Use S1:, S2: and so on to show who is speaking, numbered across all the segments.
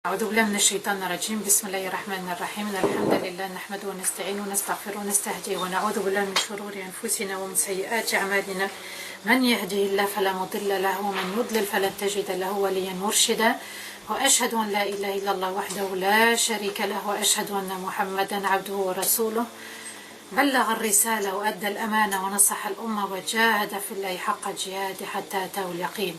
S1: أعوذ بالله من الشيطان الرجيم. بسم الله الرحمن الرحيم. الحمد لله نحمده ونستعينه ونستغفره ونستهديه ونعوذ بالله من شرور أنفسنا ومن سيئات أعمالنا. من يهده الله فلا مضل له ومن يضلل فلن تجد له وليا مرشدا. وأشهد أن لا إله إلا الله وحده لا شريك له وأشهد أن محمدا عبده ورسوله بلغ الرسالة وأدى الأمانة ونصح الأمة وجاهد في الله حق جهاده حتى أتاه اليقين.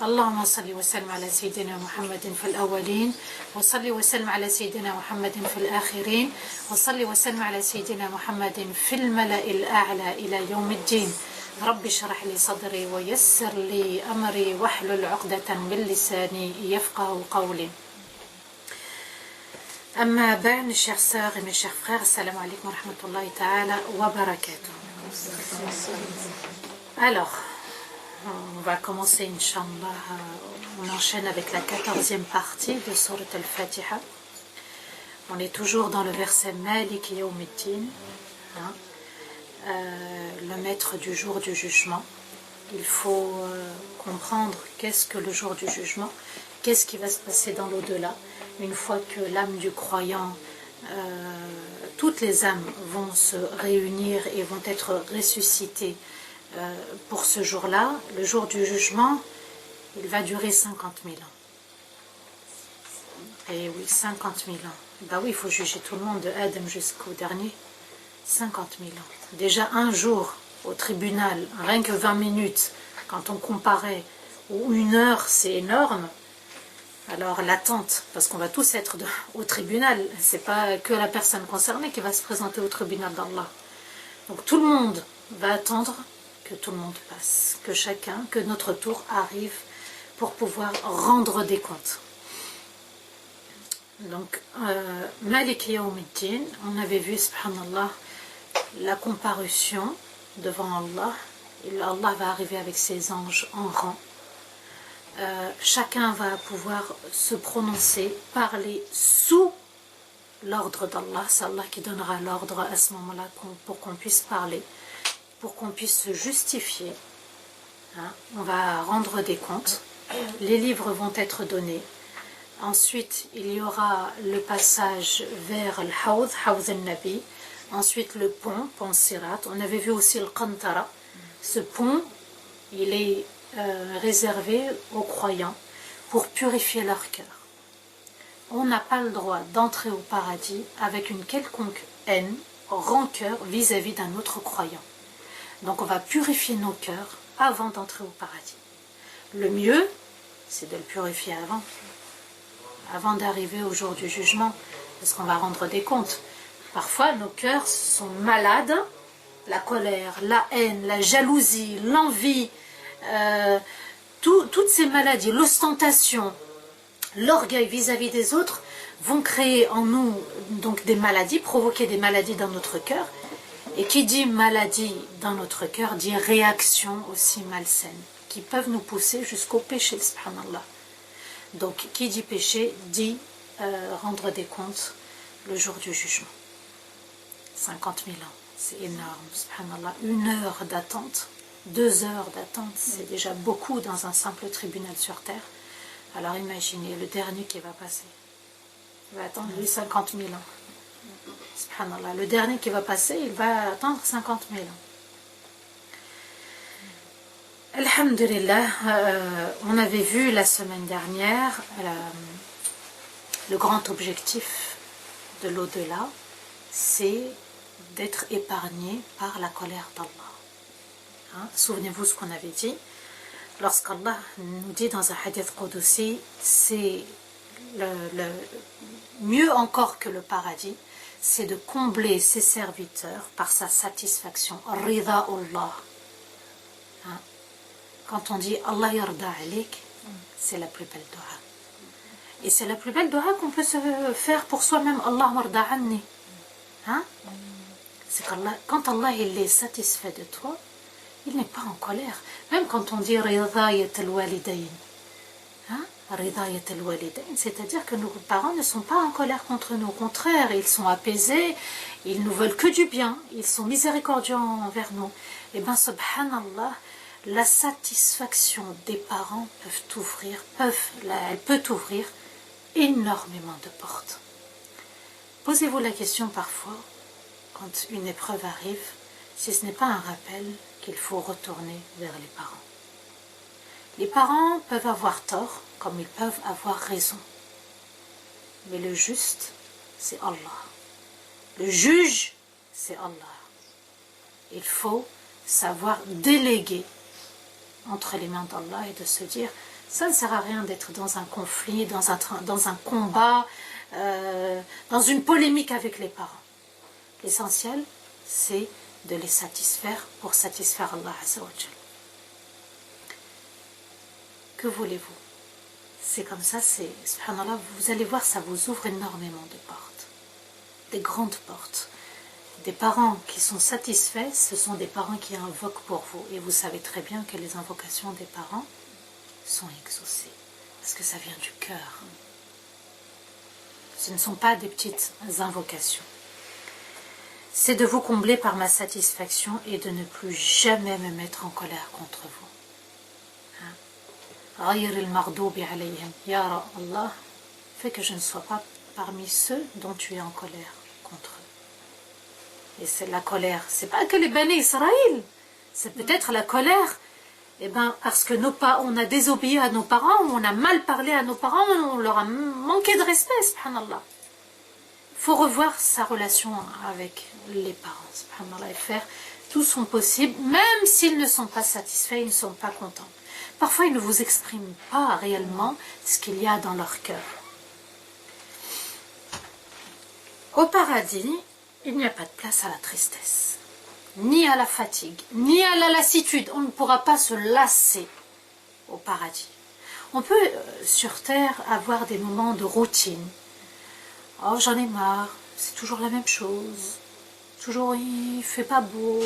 S1: اللهم صل وسلم على سيدنا محمد في الأولين وصل وسلم على سيدنا محمد في الآخرين وصل وسلم على سيدنا محمد في الملأ الأعلى إلى يوم الدين. رب اشرح لي صدري ويسر لي أمري واحلل عقدة من لساني يفقه قولي. أما بعد, mes chères sœurs et mes chers frères, assalamu alaikum wa rahmatullahi ta'ala wa barakatuh. Alors, on va commencer, Inch'Allah, on enchaîne avec la 14e partie de Surat al-Fatiha. On est toujours dans le verset Malik Yawmiddin, le maître du jour du jugement. Il faut comprendre qu'est-ce que le jour du jugement, qu'est-ce qui va se passer dans l'au-delà. Une fois que l'âme du croyant, toutes les âmes vont se réunir et vont être ressuscitées pour ce jour-là, le jour du jugement, il va durer 50 000 ans. Et oui, 50 000 ans. Ben oui, il faut juger tout le monde, de Adam jusqu'au dernier. 50 000 ans. Déjà un jour au tribunal, rien que 20 minutes, quand on comparait, ou une heure, c'est énorme. Alors l'attente, parce qu'on va tous être au tribunal, c'est pas que la personne concernée qui va se présenter au tribunal d'Allah. Donc tout le monde va attendre que tout le monde passe, que chacun, que notre tour arrive pour pouvoir rendre des comptes. Donc, Malik Yawmiddin, on avait vu, subhanallah, la comparution devant Allah. Et Allah va arriver avec ses anges en rang. Chacun va pouvoir se prononcer, parler sous l'ordre d'Allah. C'est Allah qui donnera l'ordre à ce moment-là pour qu'on puisse parler, pour qu'on puisse se justifier. On va rendre des comptes. Les livres vont être donnés. Ensuite, il y aura le passage vers le Hawd al-Nabi. Ensuite, le pont Sirat. On avait vu aussi le Qantara. Ce pont, il est réservé aux croyants pour purifier leur cœur. On n'a pas le droit d'entrer au paradis avec une quelconque haine, rancœur vis-à-vis d'un autre croyant. Donc on va purifier nos cœurs avant d'entrer au paradis. Le mieux, c'est de le purifier avant d'arriver au jour du jugement, parce qu'on va rendre des comptes. Parfois nos cœurs sont malades, la colère, la haine, la jalousie, l'envie, toutes ces maladies, l'ostentation, l'orgueil vis-à-vis des autres vont créer en nous donc des maladies, provoquer des maladies dans notre cœur. Et qui dit maladie dans notre cœur dit réaction aussi malsaine, qui peuvent nous pousser jusqu'au péché, subhanallah. Donc qui dit péché dit rendre des comptes le jour du jugement. 50 000 ans, c'est énorme, subhanallah. 1 heure d'attente, 2 heures d'attente, c'est déjà beaucoup dans un simple tribunal sur terre. Alors imaginez le dernier qui va passer. Il va attendre lui 50 000 ans. Subhanallah. Le dernier qui va passer, il va attendre 50 000 ans. Alhamdulillah, on avait vu la semaine dernière le grand objectif de l'au-delà, c'est d'être épargné par la colère d'Allah. Souvenez-vous ce qu'on avait dit. Lorsqu'Allah nous dit dans un hadith Qudsi, c'est le mieux encore que le paradis, c'est de combler ses serviteurs par sa satisfaction. Rida'ullah. Quand on dit Allah yarda alik, c'est la plus belle dua. Et c'est la plus belle dua qu'on peut se faire pour soi-même. Allah warda anni. C'est quand Allah il est satisfait de toi, il n'est pas en colère. Même quand on dit ridayat al-walidayn. Ridayat al-walidayn, c'est-à-dire que nos parents ne sont pas en colère contre nous. Au contraire, ils sont apaisés, ils nous veulent que du bien, ils sont miséricordieux envers nous. Et bien, subhanallah, la satisfaction des parents peut t'ouvrir énormément de portes. Posez-vous la question parfois, quand une épreuve arrive, si ce n'est pas un rappel qu'il faut retourner vers les parents. Les parents peuvent avoir tort, comme ils peuvent avoir raison. Mais le juste, c'est Allah. Le juge, c'est Allah. Il faut savoir déléguer entre les mains d'Allah et de se dire, ça ne sert à rien d'être dans un conflit, dans un combat, dans une polémique avec les parents. L'essentiel, c'est de les satisfaire pour satisfaire Allah Azza wa Jal. Que voulez-vous? C'est comme ça, subhanallah, vous allez voir, ça vous ouvre énormément de portes, des grandes portes. Des parents qui sont satisfaits, ce sont des parents qui invoquent pour vous. Et vous savez très bien que les invocations des parents sont exaucées, parce que ça vient du cœur. Ce ne sont pas des petites invocations. C'est de vous combler par ma satisfaction et de ne plus jamais me mettre en colère contre vous. Ya Allah, fais que je ne sois pas parmi ceux dont tu es en colère contre eux. Et c'est la colère, c'est pas que les Bani Israël, c'est peut-être la colère, parce que on a désobéi à nos parents, on a mal parlé à nos parents, on leur a manqué de respect, subhanallah. Il faut revoir sa relation avec les parents, subhanallah, et faire tout son possible, même s'ils ne sont pas satisfaits, ils ne sont pas contents. Parfois, ils ne vous expriment pas réellement ce qu'il y a dans leur cœur. Au paradis, il n'y a pas de place à la tristesse, ni à la fatigue, ni à la lassitude. On ne pourra pas se lasser au paradis. On peut, sur terre, avoir des moments de routine. Oh, j'en ai marre, c'est toujours la même chose. Toujours, il ne fait pas beau.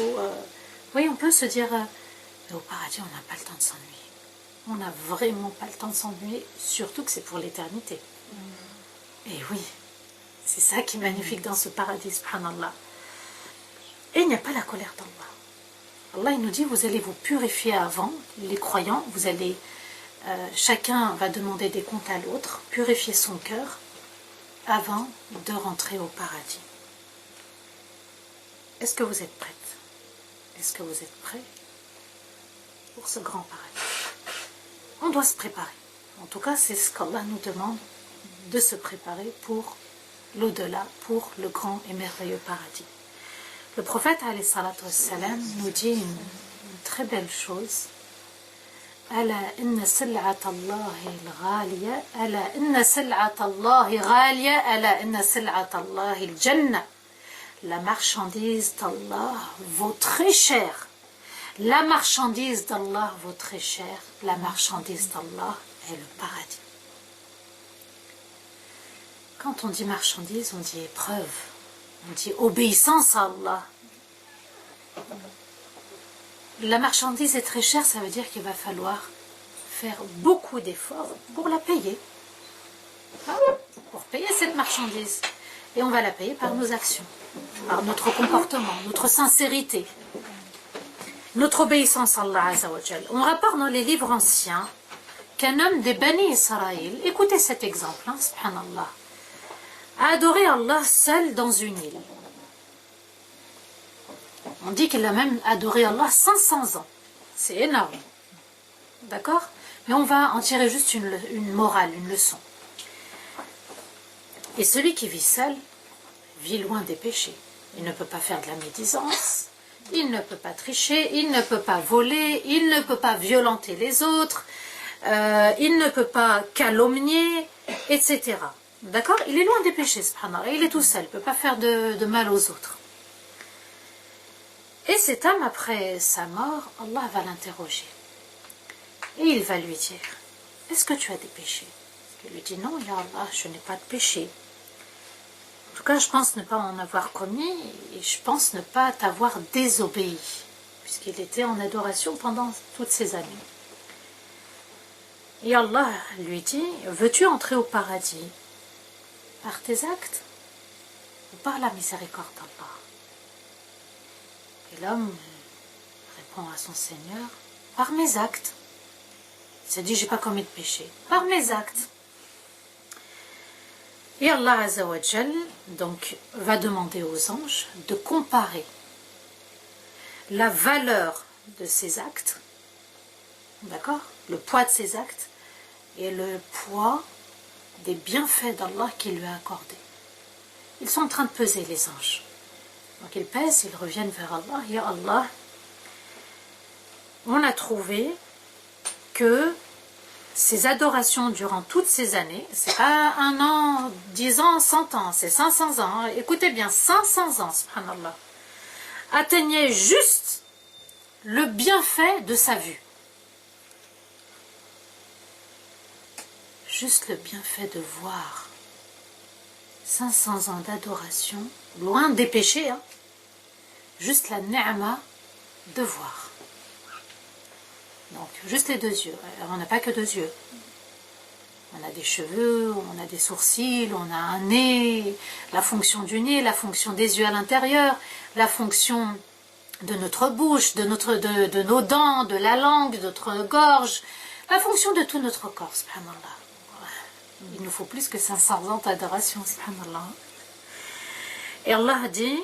S1: Oui, on peut se dire, mais au paradis, on n'a pas le temps de s'ennuyer. On n'a vraiment pas le temps de s'ennuyer, surtout que c'est pour l'éternité. Et oui, c'est ça qui est magnifique dans ce paradis, subhanallah. Et il n'y a pas la colère d'Allah. Allah, il nous dit, vous allez vous purifier avant, les croyants, vous allez, chacun va demander des comptes à l'autre, purifier son cœur avant de rentrer au paradis. Est-ce que vous êtes prête? Est-ce que vous êtes prêts pour ce grand paradis? On doit se préparer. En tout cas, c'est ce qu'Allah nous demande, de se préparer pour l'au-delà, pour le grand et merveilleux paradis. Le prophète alayhi salatu wassalam nous dit une très belle chose. Ala inna sil'ata Allahi al-ghaliya, ala inna sil'ata Allahi ghaliya, ala inna sil'ata Allahi al-jannah. La marchandise d'Allah vaut très cher. La marchandise d'Allah vaut très cher. La marchandise d'Allah est le paradis. Quand on dit marchandise, on dit épreuve. On dit obéissance à Allah. La marchandise est très chère, ça veut dire qu'il va falloir faire beaucoup d'efforts pour la payer. Pour payer cette marchandise. Et on va la payer par nos actions, par notre comportement, notre sincérité. Notre obéissance à Allah Azza wa Jal. On rapporte dans les livres anciens qu'un homme des Bani Israël, écoutez cet exemple, subhanallah, a adoré Allah seul dans une île. On dit qu'il a même adoré Allah 500 ans. C'est énorme. D'accord? Mais on va en tirer juste une morale, une leçon. Et celui qui vit seul, vit loin des péchés. Il ne peut pas faire de la médisance. Il ne peut pas tricher, il ne peut pas voler, il ne peut pas violenter les autres, il ne peut pas calomnier, etc. D'accord? Il est loin des péchés, subhanallah. Il est tout seul, il ne peut pas faire de mal aux autres. Et cet homme, après sa mort, Allah va l'interroger. Et il va lui dire, est-ce que tu as des péchés? Il lui dit, non, ya Allah, je n'ai pas de péché. En tout cas, je pense ne pas en avoir commis et je pense ne pas t'avoir désobéi, puisqu'il était en adoration pendant toutes ces années. Et Allah lui dit, veux-tu entrer au paradis par tes actes ou par la miséricorde d'Allah? Et l'homme répond à son Seigneur, par mes actes. Il s'est dit, j'ai pas commis de péché. Par mes actes. Et Allah Azza wa Jal, donc, va demander aux anges de comparer la valeur de ses actes, d'accord, le poids de ses actes, et le poids des bienfaits d'Allah qu'il lui a accordés. Ils sont en train de peser, les anges. Donc ils pèsent, ils reviennent vers Allah. Ya Allah, on a trouvé que ces adorations durant toutes ces années, c'est pas 1 an, 10 ans, 100 ans, c'est 500 ans. Écoutez bien, 500 ans, subhanallah, atteignaient juste le bienfait de sa vue. Juste le bienfait de voir. 500 ans d'adoration, loin des péchés, hein. Juste la ni'ma de voir. Donc, juste les 2 yeux. Alors, on n'a pas que 2 yeux. On a des cheveux, on a des sourcils, on a un nez, la fonction du nez, la fonction des yeux à l'intérieur, la fonction de notre bouche, de nos dents, de la langue, de notre gorge, la fonction de tout notre corps, subhanallah. Il nous faut plus que 500 ans d'adoration, subhanallah. Et Allah dit,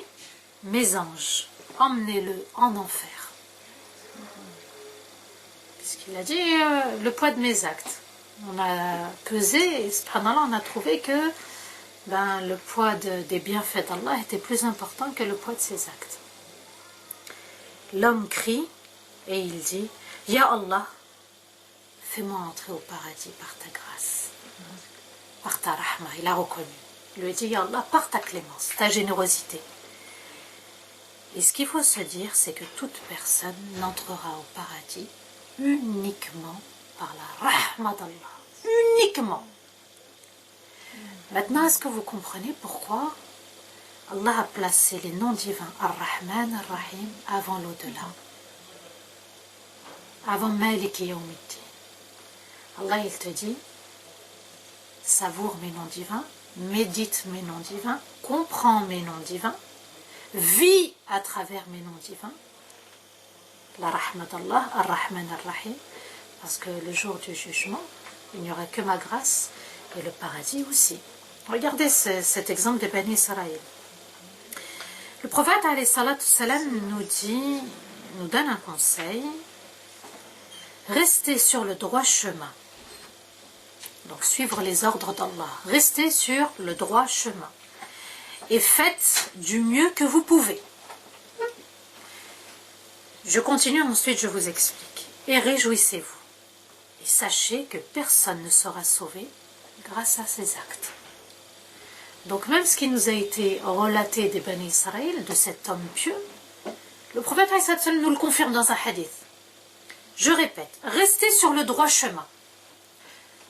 S1: mes anges, emmenez-le en enfer. Puisqu'il a dit, le poids de mes actes. On a pesé, et subhanallah, on a trouvé que le poids des bienfaits d'Allah était plus important que le poids de ses actes. L'homme crie, et il dit, Ya Allah, fais-moi entrer au paradis par ta grâce. Par ta rahma, il a reconnu. Il lui dit, Ya Allah, par ta clémence, ta générosité. Et ce qu'il faut se dire, c'est que toute personne n'entrera au paradis uniquement par la rahma d'Allah. Uniquement. Maintenant, est-ce que vous comprenez pourquoi Allah a placé les noms divins Ar-Rahman, Ar-Rahim avant l'au-delà, avant Maliki Yawmiddin? Allah, il te dit, savoure mes noms divins, médite mes noms divins, comprends mes noms divins, vis à travers mes noms divins, la rahmat d'Allah, Ar-Rahman Ar-Rahim, parce que le jour du jugement, il n'y aura que ma grâce et le paradis aussi. Regardez cet exemple des Bani Israël. Le prophète alayhi salatu salam nous donne un conseil: restez sur le droit chemin. Donc suivre les ordres d'Allah. Restez sur le droit chemin. Et faites du mieux que vous pouvez. Je continue, ensuite je vous explique. Et réjouissez-vous. Et sachez que personne ne sera sauvé grâce à ses actes. Donc même ce qui nous a été relaté des Bani Israël, de cet homme pieux, le prophète nous le confirme dans un hadith. Je répète, restez sur le droit chemin.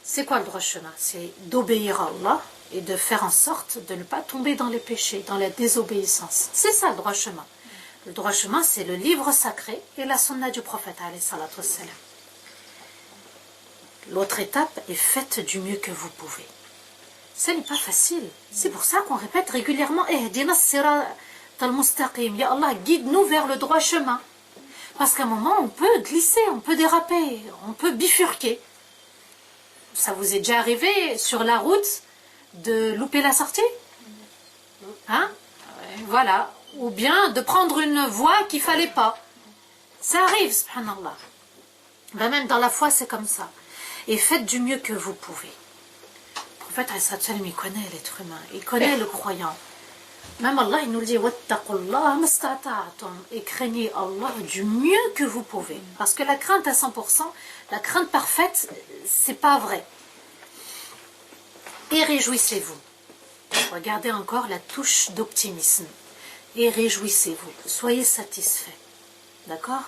S1: C'est quoi le droit chemin? C'est d'obéir à Allah et de faire en sorte de ne pas tomber dans les péchés, dans la désobéissance. C'est ça le droit chemin. Le droit chemin, c'est le livre sacré et la sunna du prophète alayhi salatu wassalam. L'autre étape est faites du mieux que vous pouvez. Ce n'est pas facile. C'est pour ça qu'on répète régulièrement Ihdina as-sirat al-mustaqim. Ya Allah, guide-nous vers le droit chemin. Parce qu'à un moment, on peut glisser, on peut déraper, on peut bifurquer. Ça vous est déjà arrivé sur la route de louper la sortie? Hein? Voilà. Ou bien de prendre une voie qu'il ne fallait pas. Ça arrive, subhanallah. Même dans la foi, c'est comme ça. Et faites du mieux que vous pouvez. Le prophète, il connaît l'être humain, il connaît le croyant. Même Allah, il nous le dit, et craignez Allah du mieux que vous pouvez. Parce que la crainte à 100%, la crainte parfaite, c'est pas vrai. Et réjouissez-vous. Regardez encore la touche d'optimisme. Et réjouissez-vous. Soyez satisfaits. D'accord?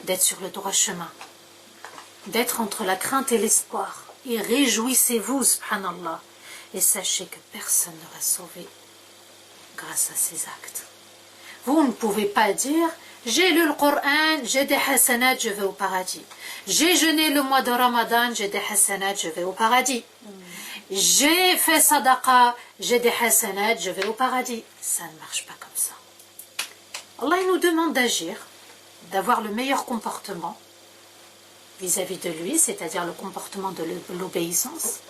S1: D'être sur le droit chemin. D'être entre la crainte et l'espoir. Et réjouissez-vous, subhanallah. Et sachez que personne ne va sauver grâce à ses actes. Vous ne pouvez pas dire j'ai lu le Coran, j'ai des hasanat, je vais au paradis. J'ai jeûné le mois de Ramadan, j'ai des hasanat, je vais au paradis. J'ai fait sadaqa, j'ai des hasanat, je vais au paradis. Ça ne marche pas comme ça. Allah il nous demande d'agir, d'avoir le meilleur comportement vis-à-vis de lui, c'est-à-dire le comportement de l'obéissance.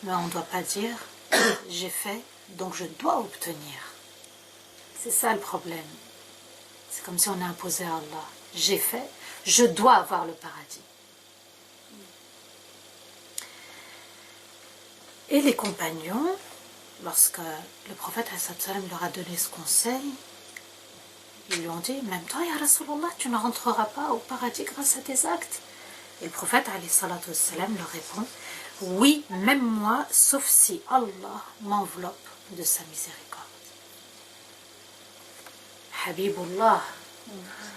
S1: Mais on ne doit pas dire j'ai fait, donc je dois obtenir. C'est ça le problème. C'est comme si on a imposé à Allah. J'ai fait, je dois avoir le paradis. Et les compagnons, lorsque le prophète leur a donné ce conseil, ils lui ont dit, même toi, ya Rasulallah, tu ne rentreras pas au paradis grâce à tes actes. Et le prophète leur répond, oui, même moi, sauf si Allah m'enveloppe de sa miséricorde. Habibullah,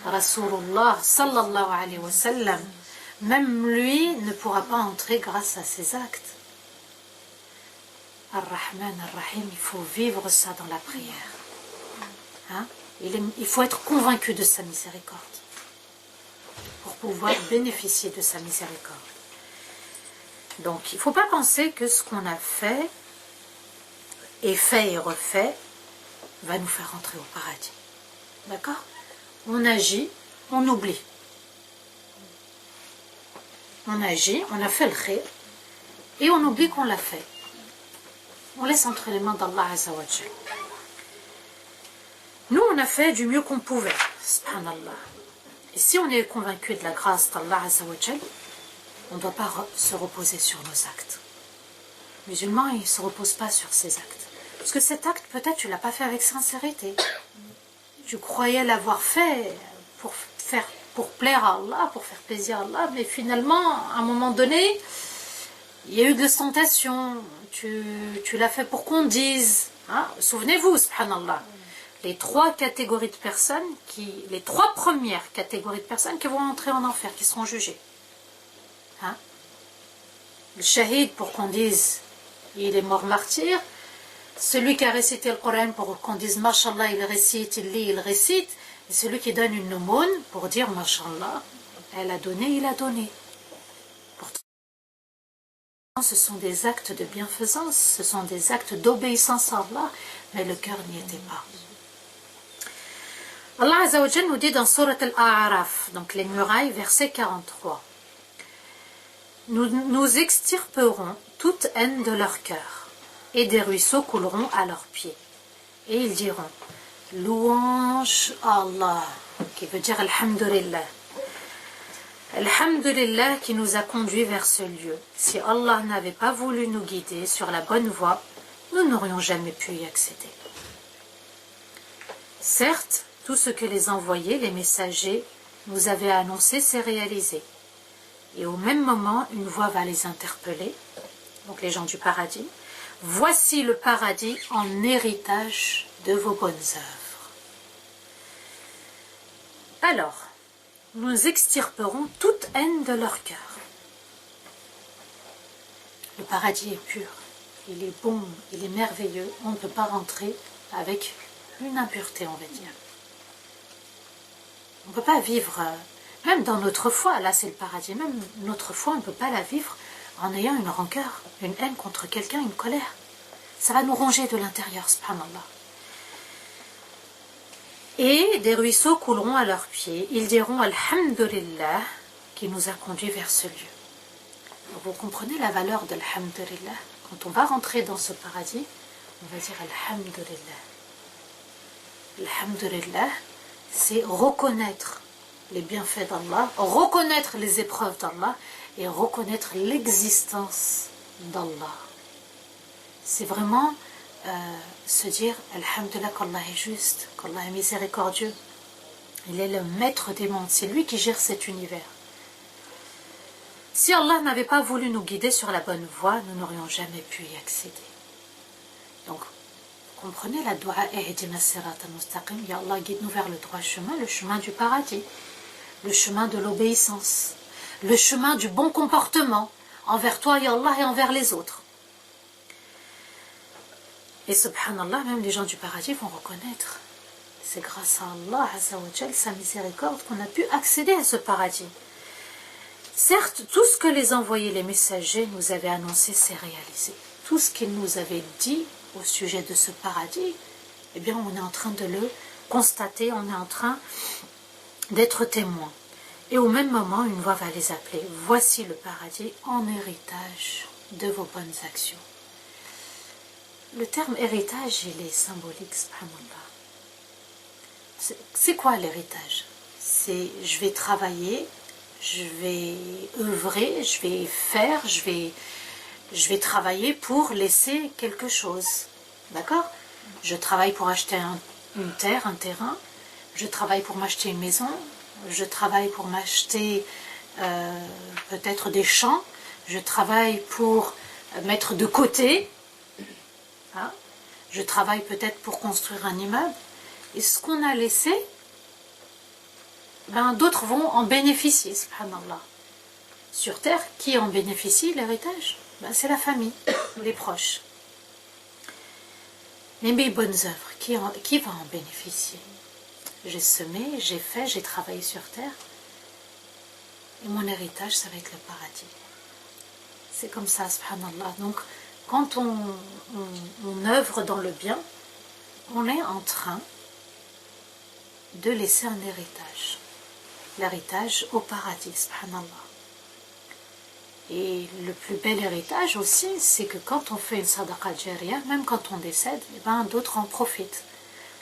S1: Rasulullah, sallallahu alayhi wa sallam, même lui ne pourra pas entrer grâce à ses actes. Ar-Rahman, Ar-Rahim, il faut vivre ça dans la prière. Hein? Il faut être convaincu de sa miséricorde pour pouvoir bénéficier de sa miséricorde. Donc, il ne faut pas penser que ce qu'on a fait et refait va nous faire rentrer au paradis. D'accord? On agit, on oublie. On agit, on a fait le khayr et on oublie qu'on l'a fait. On laisse entre les mains d'Allah Azza wa Jal. Nous, on a fait du mieux qu'on pouvait. Subhanallah. Et si on est convaincu de la grâce d'Allah Azza wa Jal, on ne doit pas se reposer sur nos actes. Le musulman, il ne se repose pas sur ses actes. Parce que cet acte, peut-être, tu ne l'as pas fait avec sincérité. Tu croyais l'avoir fait pour plaire à Allah, pour faire plaisir à Allah, mais finalement, à un moment donné, il y a eu de l'ostentation. Tu l'as fait pour qu'on dise. Hein? Souvenez-vous, subhanallah, les trois premières catégories de personnes qui vont entrer en enfer, qui seront jugées. Hein? Le shahid, pour qu'on dise il est mort martyr. Celui qui a récité le Coran pour qu'on dise mashallah, il récite, il lit, il récite. Et celui qui donne une aumône pour dire mashallah, elle a donné, il a donné. Pourtant, ce sont des actes de bienfaisance, ce sont des actes d'obéissance à Allah, mais le cœur n'y était pas. Allah Azza wa Jal nous dit dans Surat Al-A'raf, donc les murailles, verset 43. Nous extirperons toute haine de leur cœur, et des ruisseaux couleront à leurs pieds. Et ils diront, louange à Allah, qui veut dire Alhamdulillah. Alhamdulillah qui nous a conduits vers ce lieu. Si Allah n'avait pas voulu nous guider sur la bonne voie, nous n'aurions jamais pu y accéder. Certes, tout ce que les envoyés, les messagers, nous avaient annoncé s'est réalisé. Et au même moment, une voix va les interpeller, donc les gens du paradis. Voici le paradis en héritage de vos bonnes œuvres. Alors, nous extirperons toute haine de leur cœur. Le paradis est pur, il est bon, il est merveilleux. On ne peut pas rentrer avec une impureté, on va dire. On ne peut pas vivre, même dans notre foi, là c'est le paradis, même notre foi, on ne peut pas la vivre en ayant une rancœur, une haine contre quelqu'un, une colère. Ça va nous ronger de l'intérieur, subhanallah. Et des ruisseaux couleront à leurs pieds. Ils diront Alhamdulillah qui nous a conduits vers ce lieu. Donc vous comprenez la valeur de l'Alhamdulillah. Quand on va rentrer dans ce paradis, on va dire Alhamdulillah. Alhamdulillah, c'est reconnaître les bienfaits d'Allah, reconnaître les épreuves d'Allah et reconnaître l'existence d'Allah. C'est vraiment se dire Alhamdulillah qu'Allah est juste, qu'Allah est miséricordieux. Il est le maître des mondes, c'est lui qui gère cet univers. Si Allah n'avait pas voulu nous guider sur la bonne voie, nous n'aurions jamais pu y accéder. Donc, comprenez la dua Ihdina Sirata Mustaqim, Ya Allah, guide-nous vers le droit chemin, le chemin du paradis, le chemin de l'obéissance, le chemin du bon comportement envers toi, Ya Allah, et envers les autres. Et subhanallah, même les gens du paradis vont reconnaître. C'est grâce à Allah, Azza wa Jal, sa miséricorde, qu'on a pu accéder à ce paradis. Certes, tout ce que les envoyés, les messagers nous avaient annoncé, s'est réalisé. Tout ce qu'ils nous avaient dit au sujet de ce paradis, eh bien, on est en train de le constater, on est en train d'être témoin. Et au même moment, une voix va les appeler. Voici le paradis en héritage de vos bonnes actions. le terme héritage, il est symbolique, subhanallah. C'est quoi l'héritage? C'est je vais travailler, je vais œuvrer, je vais faire, je vais travailler pour laisser quelque chose. D'accord? Je travaille pour acheter une terre, un terrain. Je travaille pour m'acheter une maison. Je travaille pour m'acheter peut-être des champs. Je travaille pour mettre de côté. Hein? Je travaille peut-être pour construire un immeuble. Et ce qu'on a laissé, ben, d'autres vont en bénéficier, subhanallah. Sur terre, qui en bénéficie, l'héritage? Ben, c'est la famille, les proches. Mais mes bonnes œuvres, qui va en bénéficier? J'ai semé, j'ai fait, j'ai travaillé sur terre. Et mon héritage, ça va être le paradis. C'est comme ça, subhanallah. Donc, quand on œuvre dans le bien, on est en train de laisser un héritage. L'héritage au paradis, subhanallah. Et le plus bel héritage aussi, c'est que quand on fait une sadaqa jariyah, même quand on décède, eh ben, d'autres en profitent.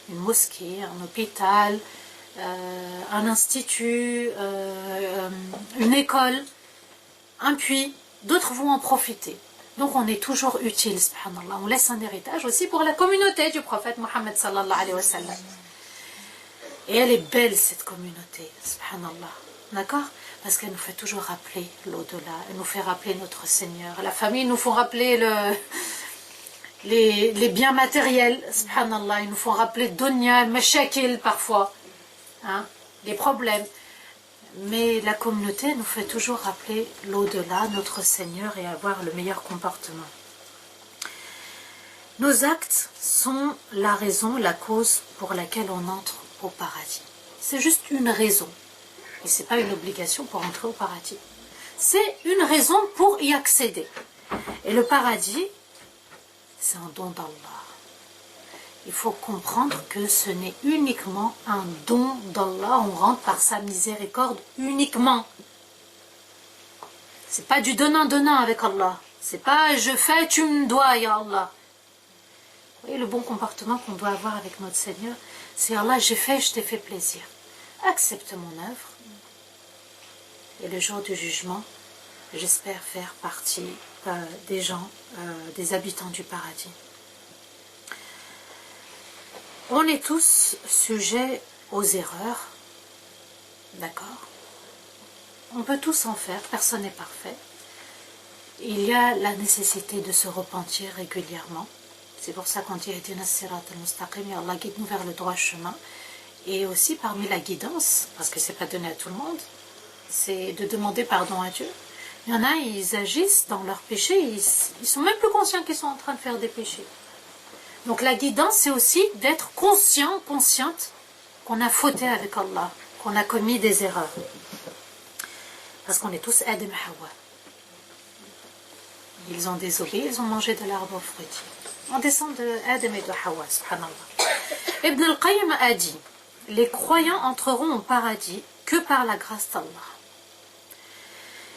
S1: Une mosquée, un hôpital, un institut, une école, un puits, d'autres vont en profiter. Donc on est toujours utile, subhanallah. On laisse un héritage aussi pour la communauté du prophète Mohammed sallallahu alayhi wa sallam. Et elle est belle cette communauté, subhanallah. D'accord? Parce qu'elle nous fait toujours rappeler l'au-delà, elle nous fait rappeler notre Seigneur. La famille nous font rappeler les biens matériels, subhanallah. Ils nous font rappeler dunya, mashakil parfois, hein, les problèmes. Mais la communauté nous fait toujours rappeler l'au-delà, notre Seigneur, et avoir le meilleur comportement. Nos actes sont la raison, la cause pour laquelle on entre au paradis. C'est juste une raison. Et ce n'est pas une obligation pour entrer au paradis. C'est une raison pour y accéder. Et le paradis, c'est un don d'Allah. Il faut comprendre que ce n'est uniquement un don d'Allah. On rentre par sa miséricorde uniquement. C'est pas du donnant-donnant avec Allah. C'est pas je fais, tu me dois, ya Allah. Vous voyez le bon comportement qu'on doit avoir avec notre Seigneur, c'est Allah, j'ai fait, je t'ai fait plaisir. Accepte mon œuvre. Et le jour du jugement, j'espère faire partie des gens, des habitants du paradis. On est tous sujets aux erreurs, d'accord? On peut tous en faire, personne n'est parfait. Il y a la nécessité de se repentir régulièrement. C'est pour ça qu'on dit Ihdina as-sirat al-mustaqim, Allah guide-nous vers le droit chemin. Et aussi parmi la guidance, parce que ce n'est pas donné à tout le monde, c'est de demander pardon à Dieu. Il y en a, ils agissent dans leurs péchés, ils sont même plus conscients qu'ils sont en train de faire des péchés. Donc la guidance, c'est aussi d'être conscient, consciente qu'on a fauté avec Allah, qu'on a commis des erreurs. Parce qu'on est tous Adam et Hawa. Ils ont désobéi, ils ont mangé de l'arbre fruitier. On descend de Adam et de Hawa, subhanallah. Ibn al-Qayyim a dit, les croyants entreront au paradis que par la grâce d'Allah.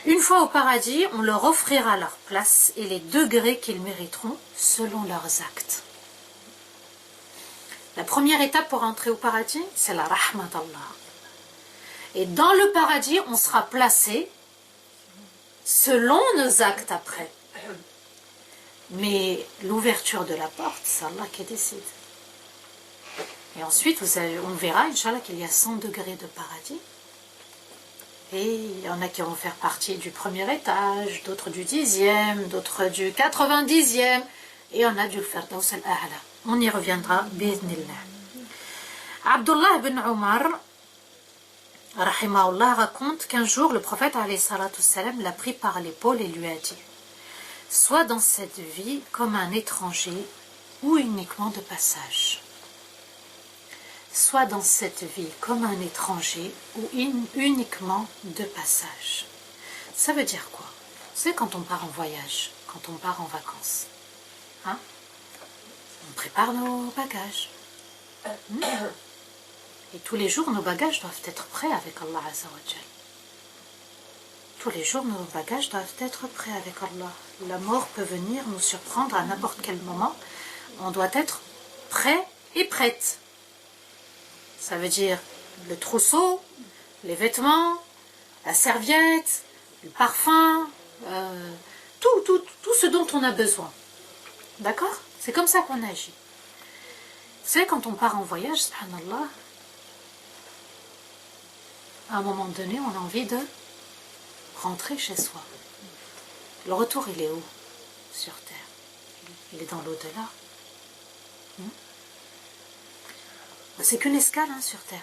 S1: Une fois au paradis, on leur offrira leur place et les degrés qu'ils mériteront selon leurs actes. La première étape pour entrer au paradis, c'est la rahma d'Allah. Et dans le paradis, on sera placé selon nos actes après. Mais l'ouverture de la porte, c'est Allah qui décide. Et ensuite, on verra, Inch'Allah, qu'il y a 100 degrés de paradis. Et il y en a qui vont faire partie du premier étage, d'autres du 10e, d'autres du 90e. Et on a du Firdaus al-A'la. On y reviendra, bi'idhnillah. Abdullah ibn Omar, rahimahullah, raconte qu'un jour, le prophète, alayhi salatu wassalam, l'a pris par l'épaule et lui a dit « Sois dans cette vie comme un étranger ou uniquement de passage. » Soit dans cette vie comme un étranger ou uniquement de passage. Ça veut dire quoi? C'est quand on part en voyage, quand on part en vacances. Hein? On prépare nos bagages. Et tous les jours, nos bagages doivent être prêts avec Allah Azza wa Jal. Tous les jours, nos bagages doivent être prêts avec Allah. La mort peut venir nous surprendre à n'importe quel moment. on doit être prêt et prête. Ça veut dire le trousseau, les vêtements, la serviette, le parfum, tout ce dont on a besoin. D'accord? C'est comme ça qu'on agit. Vous savez, quand on part en voyage, subhanallah, à un moment donné, on a envie de rentrer chez soi. Le retour, il est où? Sur Terre. Il est dans l'au-delà. C'est qu'une escale sur Terre.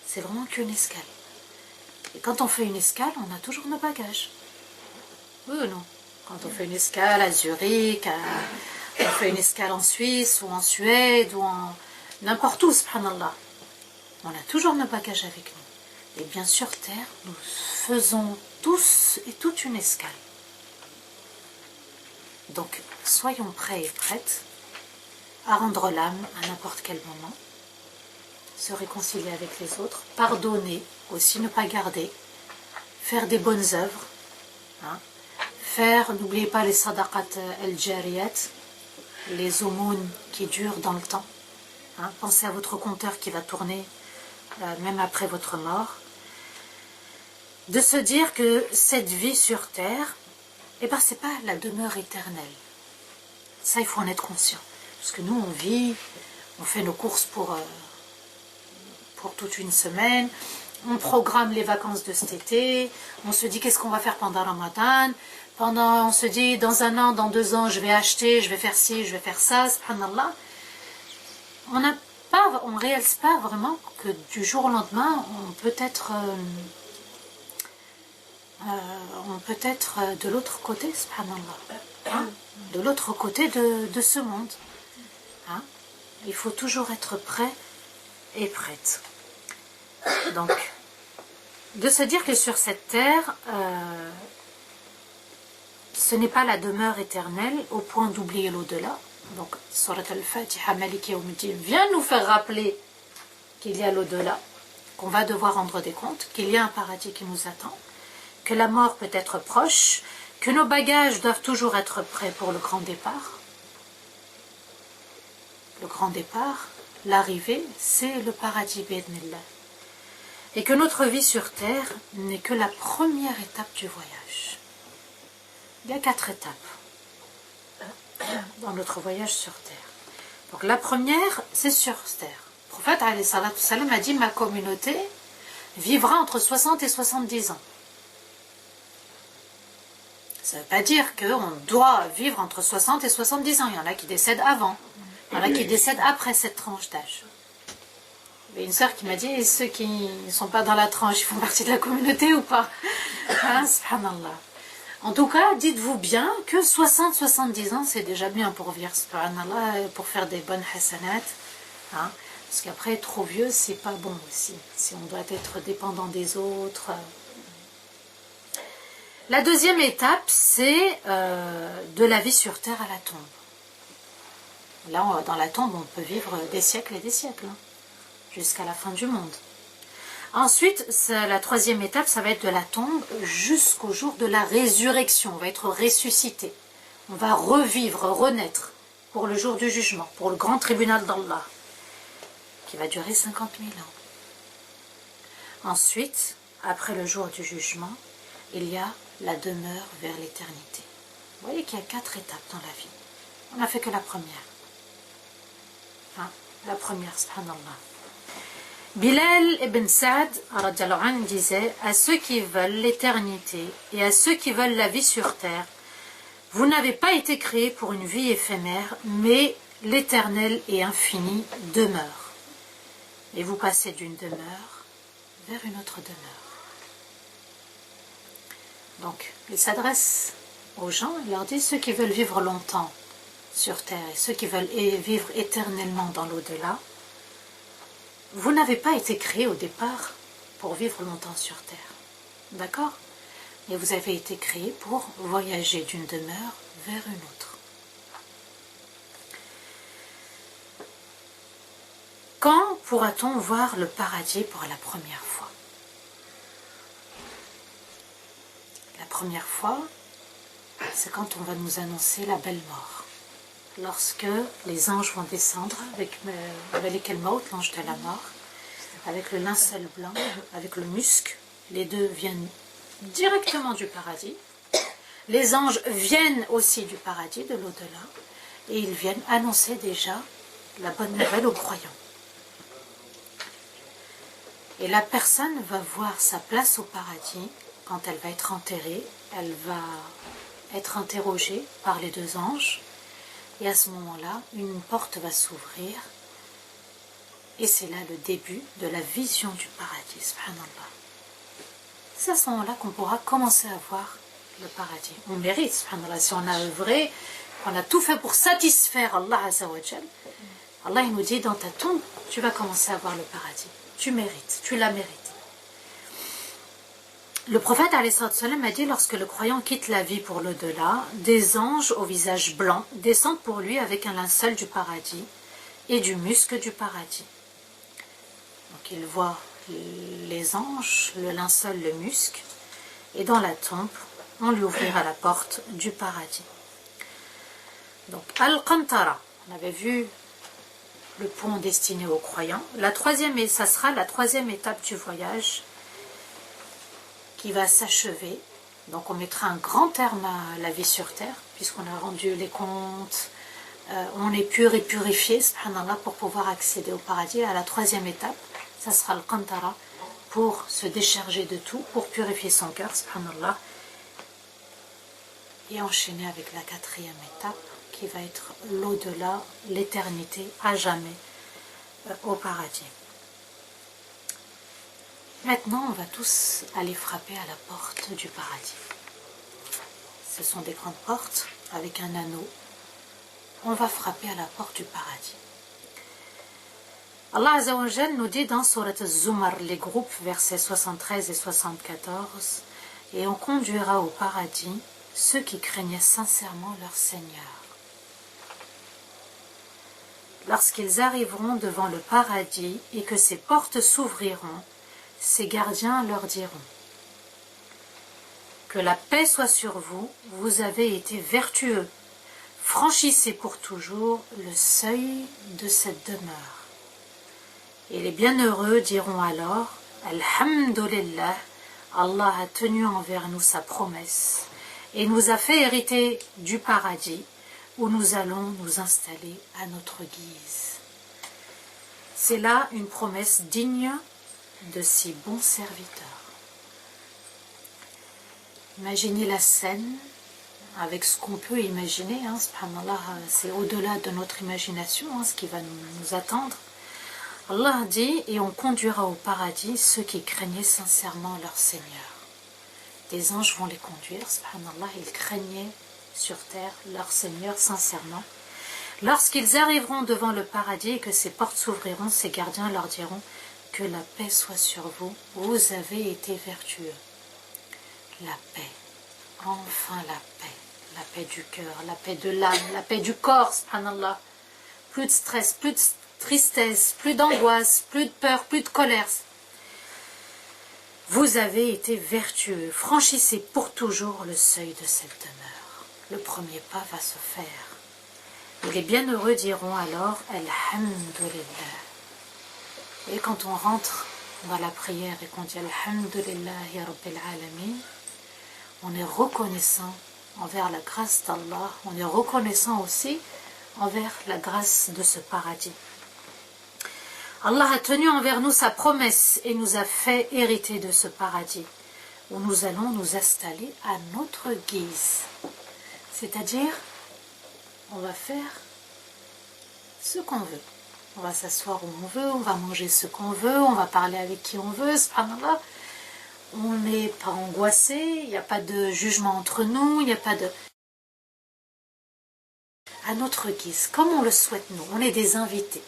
S1: C'est vraiment qu'une escale. Et quand on fait une escale, on a toujours nos bagages. Oui ou non? Quand on fait une escale à Zurich, on fait une escale en Suisse ou en Suède ou en n'importe où, subhanallah. On a toujours nos bagages avec nous. Et bien sur Terre, nous faisons tous et toute une escale. Donc, soyons prêts et prêtes à rendre l'âme à n'importe quel moment, se réconcilier avec les autres, pardonner aussi, ne pas garder, faire des bonnes œuvres, n'oubliez pas les sadaqat al-jariyat, les aumônes qui durent dans le temps. Pensez à votre compteur qui va tourner même après votre mort. De se dire que cette vie sur Terre, c'est pas la demeure éternelle. Ça, il faut en être conscient. Parce que nous, on vit, on fait nos courses pour toute une semaine, on programme les vacances de cet été, on se dit qu'est-ce qu'on va faire pendant Ramadan, on se dit dans 1 an, dans 2 ans, je vais acheter, je vais faire ci, je vais faire ça, subhanallah. On ne réalise pas vraiment que du jour au lendemain, on peut être de l'autre côté, subhanallah, de l'autre côté de ce monde. Il faut toujours être prêt et prête. Donc, de se dire que sur cette terre, ce n'est pas la demeure éternelle au point d'oublier l'au-delà. Donc, Surat al-Fatiha, Maliki Yawmiddin vient nous faire rappeler qu'il y a l'au-delà, qu'on va devoir rendre des comptes, qu'il y a un paradis qui nous attend, que la mort peut être proche, que nos bagages doivent toujours être prêts pour le grand départ. Le grand départ, l'arrivée, c'est le paradis bi'idhnillah. Et que notre vie sur Terre n'est que la première étape du voyage. Il y a 4 étapes dans notre voyage sur Terre. Donc la première, c'est sur Terre. Le prophète alayhi salatu salam a dit, ma communauté vivra entre 60 et 70 ans. Ça ne veut pas dire qu'on doit vivre entre 60 et 70 ans. Il y en a qui décèdent avant. Il y en a qui décèdent après cette tranche d'âge. Il y a une sœur qui m'a dit, et ceux qui ne sont pas dans la tranche, ils font partie de la communauté ou pas? Subhanallah. En tout cas, dites-vous bien que 60-70 ans, c'est déjà bien pour vivre, subhanallah, pour faire des bonnes hasanat. Parce qu'après, trop vieux, c'est pas bon aussi. Si on doit être dépendant des autres. La deuxième étape, c'est de la vie sur Terre à la tombe. Là, dans la tombe, on peut vivre des siècles et des siècles, jusqu'à la fin du monde. Ensuite, la troisième étape, ça va être de la tombe jusqu'au jour de la résurrection. On va être ressuscité. On va revivre, renaître pour le jour du jugement, pour le grand tribunal d'Allah, qui va durer 50 000 ans. Ensuite, après le jour du jugement, il y a la demeure vers l'éternité. Vous voyez qu'il y a 4 étapes dans la vie. On n'a fait que la première. La première, subhanallah. Bilal ibn Sa'd disait, à ceux qui veulent l'éternité et à ceux qui veulent la vie sur terre, vous n'avez pas été créés pour une vie éphémère, mais l'éternel et infini demeure. Et vous passez d'une demeure vers une autre demeure. Donc, il s'adresse aux gens, il leur dit, ceux qui veulent vivre longtemps sur terre et ceux qui veulent vivre éternellement dans l'au-delà, vous n'avez pas été créés au départ pour vivre longtemps sur terre. D'accord? Et vous avez été créés pour voyager d'une demeure vers une autre. Quand pourra-t-on voir le paradis pour la première fois? La première fois, c'est quand on va nous annoncer la belle mort. lorsque les anges vont descendre avec Malik el-Maut, l'ange de la mort, avec le linceul blanc, avec le musc. Les deux viennent directement du paradis. Les anges viennent aussi du paradis, de l'au-delà, et ils viennent annoncer déjà la bonne nouvelle aux croyants. Et la personne va voir sa place au paradis quand elle va être enterrée. Elle va être interrogée par les deux anges. Et à ce moment-là, une porte va s'ouvrir. Et c'est là le début de la vision du paradis, subhanallah. C'est à ce moment-là qu'on pourra commencer à voir le paradis. On mérite, subhanallah, si on a œuvré, qu'on a tout fait pour satisfaire Allah Azza wa Jal. Allah il nous dit dans ta tombe, tu vas commencer à voir le paradis. Tu mérites, tu l'as mérité. Le prophète alayhi salam a dit, lorsque le croyant quitte la vie pour l'au-delà, des anges au visage blanc descendent pour lui avec un linceul du paradis et du musc du paradis. Donc il voit les anges, le linceul, le musc, et dans la tombe, on lui ouvrira la porte du paradis. Donc Al-Qantara, on avait vu le pont destiné aux croyants. Ça sera la troisième étape du voyage qui va s'achever. Donc on mettra un grand terme à la vie sur terre, puisqu'on a rendu les comptes, on est pur et purifié, subhanallah, pour pouvoir accéder au paradis. À la troisième étape, ça sera le Qantara, pour se décharger de tout, pour purifier son cœur, subhanallah, et enchaîner avec la quatrième étape, qui va être l'au-delà, l'éternité, à jamais, au paradis. Maintenant, on va tous aller frapper à la porte du paradis. Ce sont des grandes portes avec un anneau. On va frapper à la porte du paradis. Allah Azza wa Jal nous dit dans Surat Az-Zumar, les groupes, versets 73 et 74, « Et on conduira au paradis ceux qui craignaient sincèrement leur Seigneur. Lorsqu'ils arriveront devant le paradis et que ses portes s'ouvriront, ses gardiens leur diront, que la paix soit sur vous, vous avez été vertueux, franchissez pour toujours le seuil de cette demeure. Et les bienheureux diront alors, Alhamdulillah, Allah a tenu envers nous sa promesse et nous a fait hériter du paradis où nous allons nous installer à notre guise. C'est là une promesse digne de si bons serviteurs. Imaginez la scène avec ce qu'on peut imaginer, subhanallah, c'est au-delà de notre imagination, ce qui va nous attendre. Allah dit, et on conduira au paradis ceux qui craignaient sincèrement leur Seigneur. Des anges vont les conduire, subhanallah, ils craignaient sur terre leur Seigneur sincèrement. Lorsqu'ils arriveront devant le paradis et que ses portes s'ouvriront, ses gardiens leur diront, que la paix soit sur vous, vous avez été vertueux. La paix, enfin la paix du cœur, la paix de l'âme, la paix du corps, subhanallah. Plus de stress, plus de tristesse, plus d'angoisse, plus de peur, plus de colère. Vous avez été vertueux, franchissez pour toujours le seuil de cette demeure. Le premier pas va se faire. Et les bienheureux diront alors, Alhamdulillah. Et quand on rentre dans la prière et qu'on dit Alhamdulillahi Rabbil Alamin, on est reconnaissant envers la grâce d'Allah, on est reconnaissant aussi envers la grâce de ce paradis. Allah a tenu envers nous sa promesse et nous a fait hériter de ce paradis où nous allons nous installer à notre guise. C'est-à-dire, on va faire ce qu'on veut. On va s'asseoir où on veut, on va manger ce qu'on veut, on va parler avec qui on veut, subhanallah. On n'est pas angoissé, il n'y a pas de jugement entre nous, il n'y a pas de... À notre guise, comme on le souhaite nous, on est des invités.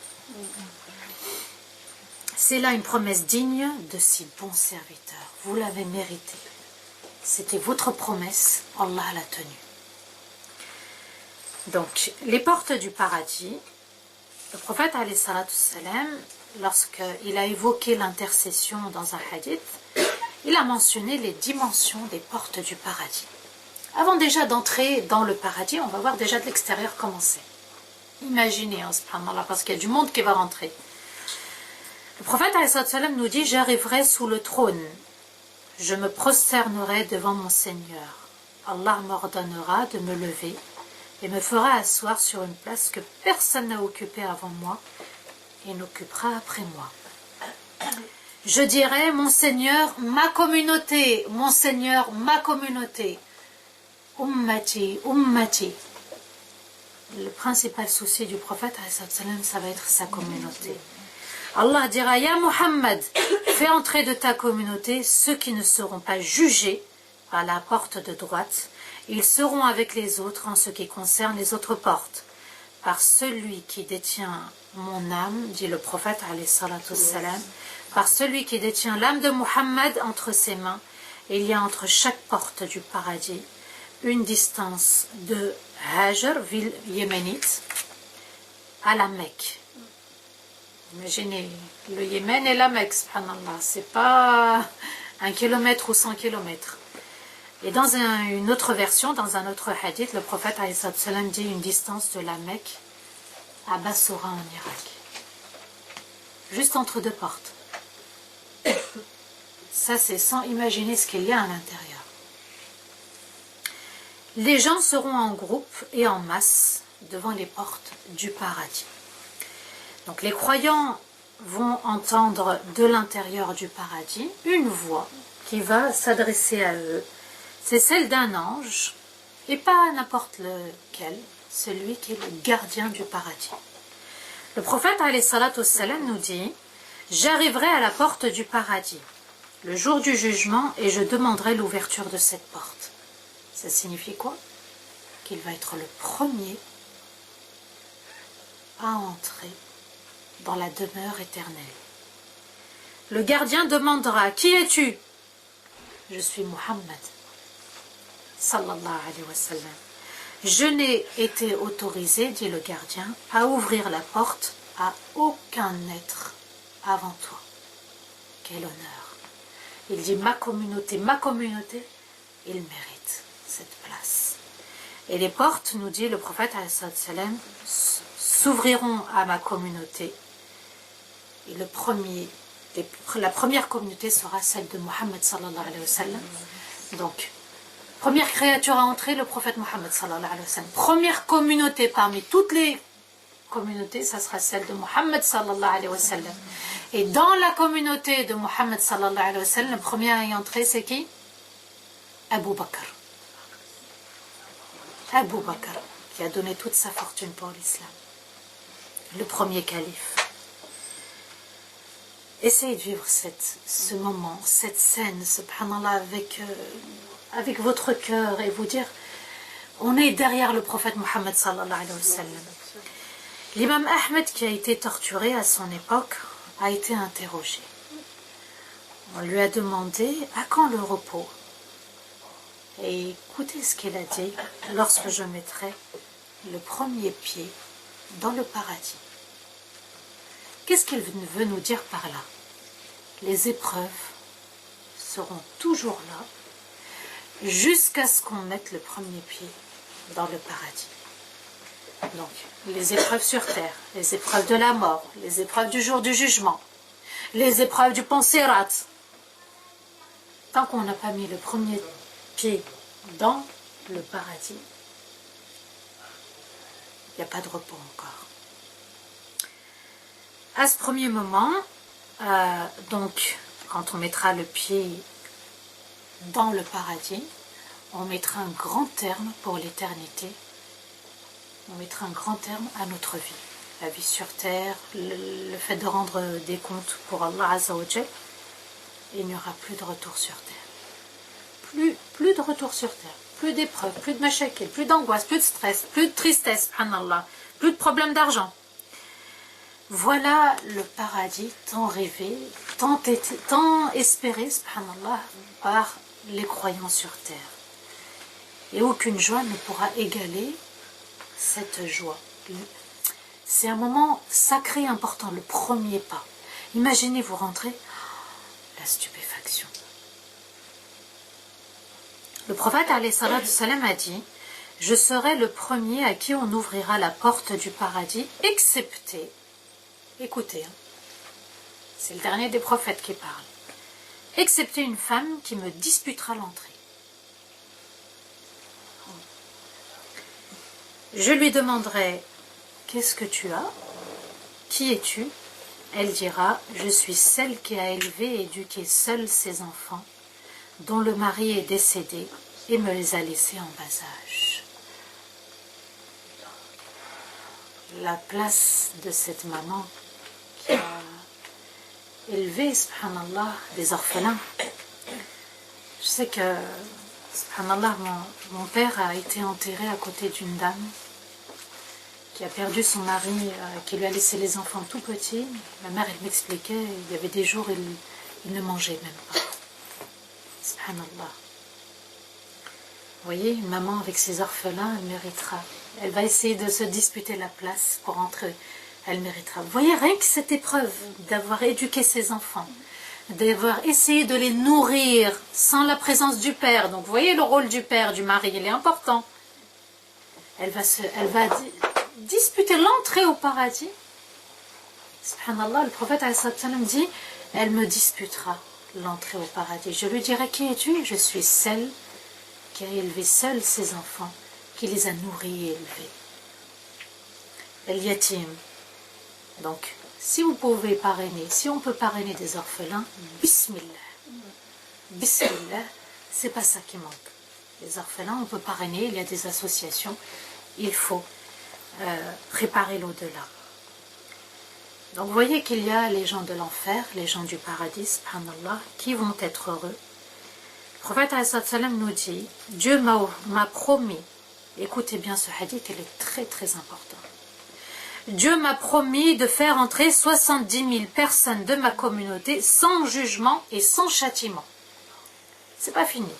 S1: C'est là une promesse digne de si bons serviteurs. Vous l'avez mérité. C'était votre promesse, Allah l'a tenue. Donc, les portes du paradis, le prophète alayhi salatu salam, lorsqu'il a évoqué l'intercession dans un hadith, il a mentionné les dimensions des portes du paradis. Avant déjà d'entrer dans le paradis, on va voir déjà de l'extérieur comment c'est. Imaginez, hein, subhanallah, parce qu'il y a du monde qui va rentrer. Le prophète ﷺ nous dit, j'arriverai sous le trône, je me prosternerai devant mon Seigneur. Allah m'ordonnera de me lever et me fera asseoir sur une place que personne n'a occupée avant moi et n'occupera après moi. Je dirai, mon Seigneur, ma communauté, mon Seigneur, ma communauté. Ummati, ummati. Le principal souci du prophète, ça va être sa communauté. Allah dira, Ya Muhammad, fais entrer de ta communauté ceux qui ne seront pas jugés par la porte de droite. Ils seront avec les autres en ce qui concerne les autres portes. Par celui qui détient mon âme, dit le prophète, alayhi salatu wassalam, par celui qui détient l'âme de Muhammad entre ses mains, il y a entre chaque porte du paradis une distance de Hajar, ville yéménite, à la Mecque. Imaginez, le Yémen et la Mecque, subhanallah, c'est pas 1 kilomètre ou 100 kilomètres. Et dans une autre version, dans un autre hadith, le prophète alayhi salam dit une distance de la Mecque à Bassora en Irak. Juste entre deux portes. Ça, c'est sans imaginer ce qu'il y a à l'intérieur. Les gens seront en groupe et en masse devant les portes du paradis. Donc les croyants vont entendre de l'intérieur du paradis une voix qui va s'adresser à eux. C'est celle d'un ange, et pas n'importe lequel, celui qui est le gardien du paradis. Le prophète alayhi salatu wassalam nous dit, j'arriverai à la porte du paradis le jour du jugement et je demanderai l'ouverture de cette porte. Ça signifie quoi? Qu'il va être le premier à entrer dans la demeure éternelle. Le gardien demandera, qui es-tu? Je suis Muhammad, sallallahu alayhi wa sallam. Je n'ai été autorisé, dit le gardien, à ouvrir la porte à aucun être avant toi. Quel honneur! Il dit ma communauté, il mérite cette place. Et les portes, nous dit le prophète alayhi salam, s'ouvriront à ma communauté. Et la première communauté sera celle de Muhammad sallallahu alayhi wa sallam. Donc, première créature à entrer, le prophète Muhammad sallallahu alayhi wa sallam. Première communauté parmi toutes les communautés, ça sera celle de Muhammad sallallahu alayhi wa sallam. Et dans la communauté de Muhammad sallallahu alayhi wa sallam, le premier à y entrer, c'est qui? Abu Bakr. Abu Bakr, qui a donné toute sa fortune pour l'islam. Le premier calife. Essayez de vivre ce moment, cette scène, subhanallah, avec votre cœur et vous dire, on est derrière le prophète Muhammad sallallahu alayhi wa sallam. L'imam Ahmed, qui a été torturé à son époque, a été interrogé. On lui a demandé à quand le repos. Et écoutez ce qu'il a dit lorsque je mettrai le premier pied dans le paradis. Qu'est-ce qu'il veut nous dire par là? Les épreuves seront toujours là jusqu'à ce qu'on mette le premier pied dans le paradis. Donc, les épreuves sur terre, les épreuves de la mort, les épreuves du jour du jugement, les épreuves du Ponsirat. Tant qu'on n'a pas mis le premier pied dans le paradis, il n'y a pas de repos encore. À ce premier moment, donc, quand on mettra le pied dans le paradis, on mettra un grand terme pour l'éternité. On mettra un grand terme à notre vie. La vie sur terre, le fait de rendre des comptes pour Allah Azza wa Jal, il n'y aura plus de retour sur terre. Plus de retour sur terre, plus d'épreuves, plus de mashakil, plus d'angoisse, plus de stress, plus de tristesse, subhanallah, plus de problèmes d'argent. Voilà le paradis tant rêvé, tant espéré, subhanallah, par les croyants sur terre. Et aucune joie ne pourra égaler cette joie. C'est un moment sacré important, le premier pas. Imaginez vous rentrer, la stupéfaction. Le prophète alayhi salatu salam a dit, je serai le premier à qui on ouvrira la porte du paradis, excepté, écoutez, hein, c'est le dernier des prophètes qui parle, excepté une femme qui me disputera l'entrée. Je lui demanderai, qu'est-ce que tu as? Qui es-tu? Elle dira, je suis celle qui a élevé et éduqué seule ses enfants, dont le mari est décédé et me les a laissés en bas âge. La place de cette maman qui a élevé, subhanallah, des orphelins. Je sais que, subhanallah, mon père a été enterré à côté d'une dame qui a perdu son mari, qui lui a laissé les enfants tout petits. Ma mère, elle m'expliquait, il y avait des jours où il ne mangeait même pas. Subhanallah. Vous voyez, une maman avec ses orphelins, elle méritera. Elle va essayer de se disputer la place pour entrer. Elle méritera. Vous voyez, rien que cette épreuve d'avoir éduqué ses enfants, d'avoir essayé de les nourrir sans la présence du père. Donc, vous voyez, le rôle du père, du mari, il est important. Elle va disputer l'entrée au paradis. Subhanallah, le prophète dit, elle me disputera l'entrée au paradis. Je lui dirai, qui es-tu? Je suis celle qui a élevé seule ses enfants, qui les a nourris et élevés. El-Yatim. Donc, si vous pouvez parrainer, si on peut parrainer des orphelins, bismillah. Bismillah, c'est pas ça qui manque. Les orphelins, on peut parrainer, il y a des associations, il faut préparer l'au-delà. Donc, vous voyez qu'il y a les gens de l'enfer, les gens du paradis, subhanallah, qui vont être heureux. Le prophète nous dit, Dieu m'a promis, écoutez bien ce hadith, il est très très important. Dieu m'a promis de faire entrer 70 000 personnes de ma communauté sans jugement et sans châtiment. C'est pas fini.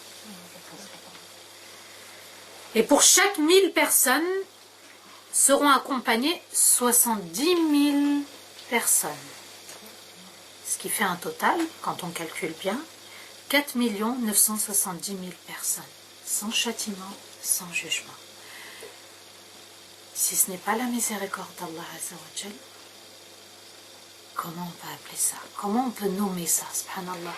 S1: Et pour chaque 1000 personnes seront accompagnées 70 000 personnes. Ce qui fait un total, quand on calcule bien, 4 970 000 personnes, sans châtiment, sans jugement. Si ce n'est pas la miséricorde d'Allah Azzawajal, comment on peut appeler ça? Comment on peut nommer ça, subhanallah?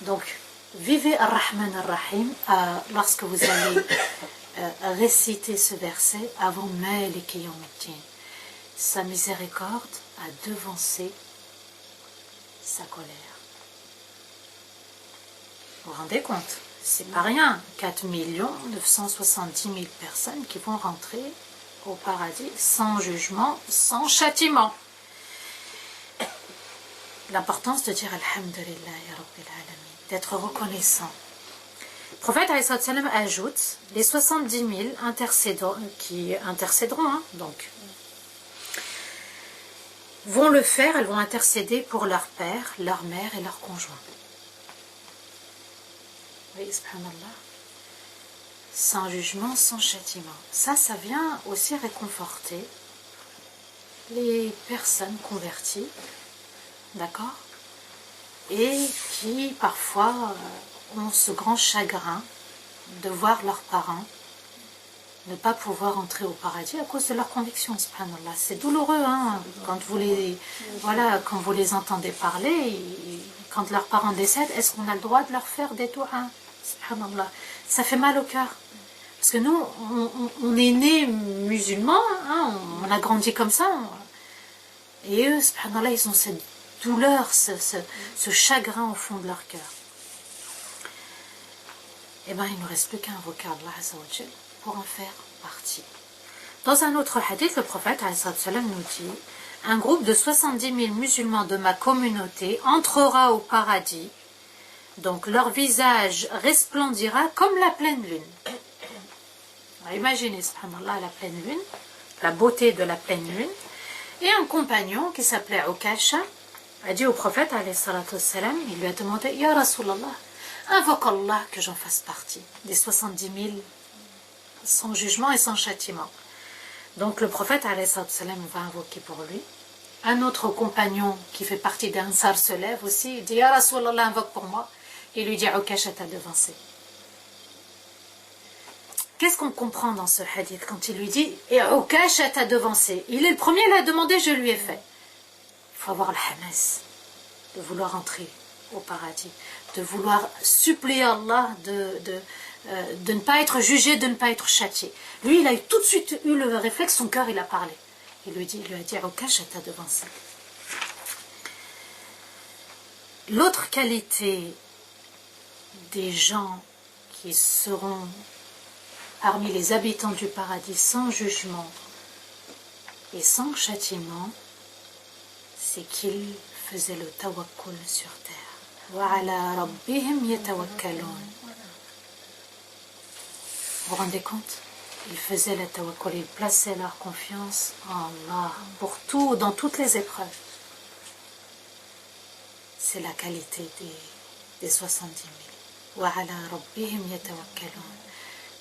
S1: Donc, vivez Ar-Rahman Ar-Rahim lorsque vous allez réciter ce verset avant Maliki Yawmiddin. Sa miséricorde a devancé sa colère. Vous vous rendez compte? C'est pas rien. 4 970 000 personnes qui vont rentrer au paradis sans jugement, sans châtiment. L'importance de dire Alhamdulillah ya Rabbil Alamin, d'être reconnaissant. Le prophète ajoute les 70 000 qui intercéderont, hein, donc, vont le faire, elles vont intercéder pour leur père, leur mère et leur conjoint. Oui, subhanallah. Sans jugement, sans châtiment. Ça vient aussi réconforter les personnes converties, d'accord, et qui parfois ont ce grand chagrin de voir leurs parents ne pas pouvoir entrer au paradis à cause de leur conviction, subhanallah. C'est douloureux, hein, quand vous les entendez parler, quand leurs parents décèdent, est-ce qu'on a le droit de leur faire des doigts, subhanallah? Ça fait mal au cœur. Parce que nous, on est nés musulmans, hein, on a grandi comme ça. Et eux, subhanallah, ils ont cette douleur, ce chagrin au fond de leur cœur. Eh bien, il ne reste plus qu'à invoquer Allah Azzawajal pour en faire partie. Dans un autre hadith, le prophète nous dit, un groupe de 70 000 musulmans de ma communauté entrera au paradis, donc leur visage resplendira comme la pleine lune. Alors, imaginez, subhanallah, la pleine lune, la beauté de la pleine lune, et un compagnon qui s'appelait Ukasha a dit au prophète, il lui a demandé, Ya Rasulallah, invoque Allah que j'en fasse partie des 70 000 sans jugement et sans châtiment. Donc le prophète va invoquer pour lui. Un autre compagnon qui fait partie d'Ansar se lève aussi, il dit, Ya Rasulallah, invoque pour moi. Il lui dit, Ukasha t'a devancé. Qu'est-ce qu'on comprend dans ce hadith quand il lui dit « Et Ukasha t'a devancé ». Il est le premier à l'a demandé, je lui ai fait. Il faut avoir le hamas, de vouloir entrer au paradis, de vouloir supplier Allah de ne pas être jugé, de ne pas être châtié. Lui, il a tout de suite eu le réflexe, son cœur, il a parlé. Il lui a dit « Ukasha t'a devancé ». L'autre qualité des gens qui seront parmi les habitants du paradis sans jugement et sans châtiment, c'est qu'ils faisaient le tawakkul sur terre. Wa ala rabbihim yatawakkalun. Vous vous rendez compte? Ils faisaient le tawakkul, ils plaçaient leur confiance en Allah pour tout, dans toutes les épreuves. C'est la qualité des 70 000. Wa ala rabbihim yatawakkalun.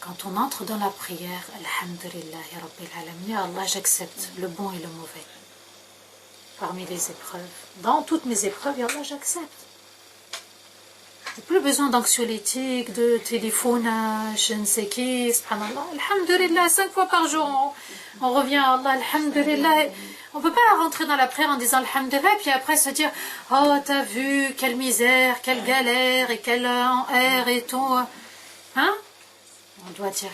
S1: Quand on entre dans la prière, Alhamdulillahi Rabbil Alamin, Allah, j'accepte le bon et le mauvais. Parmi les épreuves, dans toutes mes épreuves, Allah, j'accepte. J'ai plus besoin d'anxiolytiques, de téléphonage, je ne sais qui, subhanallah. Alhamdulillah, 5 fois par jour, on revient à Allah, Alhamdulillah. On ne peut pas rentrer dans la prière en disant Alhamdulillah, puis après se dire, oh, t'as vu, quelle misère, quelle galère, et quelle air et tout. Hein? On doit dire